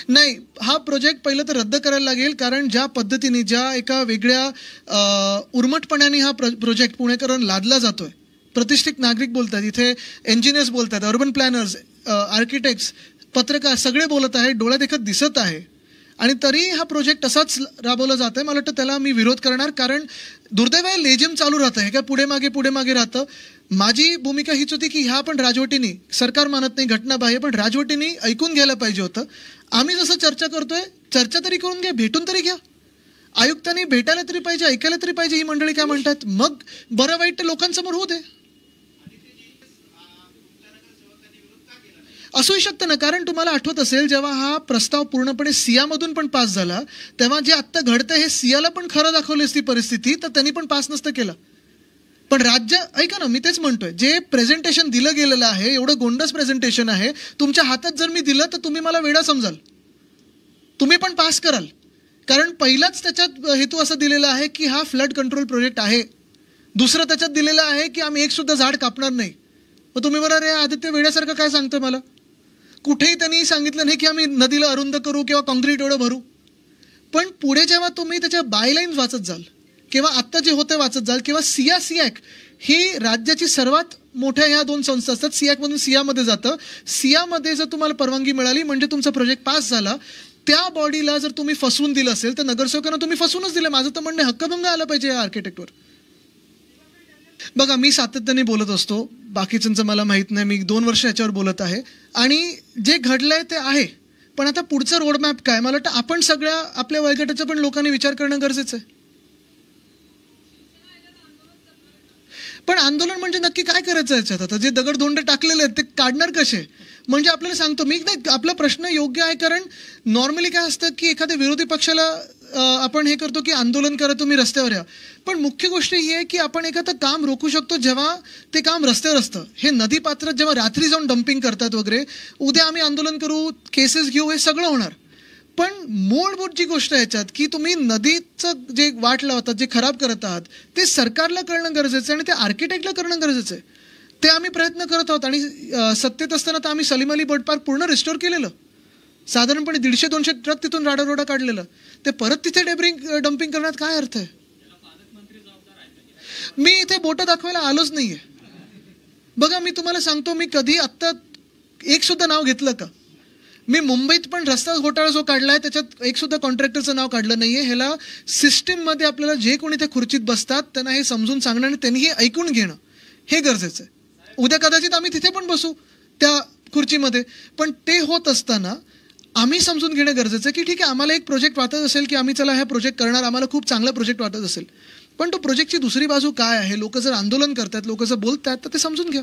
नाही, हा प्रोजेक्ट पहिलं तर रद्द करायला लागेल, कारण ज्या पद्धतीने ज्या एका वेगळ्या उर्मटपणाने हा प्रोजेक्ट पुणेकरांना लादला जातोय. प्रतिष्ठित नागरिक बोलतात, इथे इंजिनियर्स बोलतात, अर्बन प्लॅनर्स, आर्किटेक्ट्स, पत्रकार सगळे बोलत आहेत, डोळ्यात एकच दिसत आहे. आणि तरी हा प्रोजेक्ट असाच राबवला जात आहे. मला वाटतं त्याला मी विरोध करणार, कारण दुर्दैवाने लेझिम चालू राहतं, हे काय पुढे मागे राहतं. माझी भूमिका हीच होती की ह्या पण राजवटीने, सरकार मानत नाही, घटनाबाह्य, पण राजवटीने ऐकून घ्यायला पाहिजे होतं. आम्ही जसं चर्चा करतोय, चर्चा तरी करून घ्या, भेटून तरी घ्या. आयुक्तांनी भेटायला तरी पाहिजे, ऐकायला तरी पाहिजे ही मंडळी काय म्हणतात, मग बरं वाईट ते लोकांसमोर होऊ दे. असूही शकतं ना, कारण तुम्हाला आठवत असेल जेव्हा हा प्रस्ताव पूर्णपणे सियामधून पण पास झाला, तेव्हा जे आत्ता घडतं हे सियाला पण खरं दाखवली असती परिस्थिती, तर त्यांनी पण पास नसतं केलं. पण राज्य, ऐका ना, मी तेच म्हणतोय, जे प्रेझेंटेशन दिलं गेलेलं आहे, एवढं गोंडस प्रेझेंटेशन आहे, तुमच्या हातात जर मी दिलं तर तुम्ही मला वेडा समजाल, तुम्ही पण पास कराल. कारण पहिलाच त्याच्यात हेतू असा दिलेला आहे की हा फ्लड कंट्रोल प्रोजेक्ट आहे. दुसरं त्याच्यात दिलेलं आहे की आम्ही एक सुद्धा झाड कापणार नाही. मग तुम्ही बरं रे आदित्य वेड्यासारखं काय सांगतोय मला? कुठेही त्यांनी सांगितलं नाही की आम्ही नदीला अरुंद करू किंवा कॉन्क्रीट एवढं भरू. पण पुढे जेव्हा तुम्ही त्याच्या बायलाईन्स वाचत जाल किंवा आत्ता जे होते वाचत जाल, किंवा सियाक ही राज्याची सर्वात मोठ्या ह्या 2 संस्था असतात, सियाकमधून सियामध्ये जातं. सियामध्ये जर तुम्हाला परवानगी मिळाली म्हणजे तुमचा प्रोजेक्ट पास झाला. त्या बॉडीला जर तुम्ही फसवून दिलं असेल तर नगरसेवकांना तुम्ही फसवूनच दिलं. माझं तर म्हणणं हक्कभंग आला पाहिजे या आर्किटेक्टवर. बघा, मी सातत्याने बोलत असतो, बाकीच्यांचं मला माहित नाही, मी 2 वर्ष याच्यावर बोलत आहे आणि जे घडलंय ते आहे. पण आता पुढचं रोडमॅप काय, मला वाटतं आपण सगळ्या आपल्या वयोगटाचा पण लोकांनी विचार करणं गरजेचं आहे. पण आंदोलन म्हणजे नक्की काय करायचं याच्यात? आता जे दगडधोंडे टाकलेले आहेत ते काढणार कसे? म्हणजे आपल्याला सांगतो मी, नाही, आपला प्रश्न योग्य आहे, कारण नॉर्मली काय असतं की एखाद्या विरोधी पक्षाला आपण हे करतो की आंदोलन करा, तुम्ही रस्त्यावर या. पण मुख्य गोष्ट ही आहे की आपण एखादं काम रोखू शकतो जेव्हा ते काम रस्त्यावर असतं. हे नदी पात्रात जेव्हा रात्री जाऊन डम्पिंग करतात वगैरे, उद्या आम्ही आंदोलन करू, केसेस घेऊ, हे सगळं होणार. पण मूलभूत जी गोष्ट आहे याच्यात की तुम्ही नदीचं जे वाट लावतात, जे खराब करत आहात, ते सरकारला कळणं गरजेचं आहे आणि ते आर्किटेक्टला करणं गरजेचं आहे. ते आम्ही प्रयत्न करत आहोत आणि सत्तेत असताना तर आम्ही सलीम अली बर्ड पार्क पूर्ण रिस्टोर केलेलं. साधारणपणे 150-200 ट्रक तिथून राडारोडा काढलेलं. ते परत तिथे डम्पिंग करण्यात काय अर्थ आहे? मी इथे बोटं दाखवायला आलोच नाहीये. बघा, मी तुम्हाला सांगतो, मी कधी आत्ता एक सुद्धा नाव घेतलं का? मी मुंबईत पण रस्ता घोटाळा जो काढलाय त्याच्यात एक सुद्धा कॉन्ट्रॅक्टरचं नाव काढलं नाहीये. ह्याला सिस्टीममध्ये आपल्याला जे कोणी त्या खुर्चीत बसतात त्यांना हे समजून सांगणं आणि त्यांनी हे ऐकून घेणं हे गरजेचं आहे. उद्या कदाचित आम्ही तिथे पण बसू त्या खुर्चीमध्ये, पण ते होत असताना आम्ही समजून घेणं गरजेचं आहे की ठीक आहे, आम्हाला एक प्रोजेक्ट वाटत असेल की आम्ही चला हा प्रोजेक्ट करणार, आम्हाला खूप चांगला प्रोजेक्ट वाटत असेल, पण तो प्रोजेक्टची दुसरी बाजू काय आहे, लोक जर आंदोलन करतात, लोक जर बोलतात, तर ते समजून घ्या.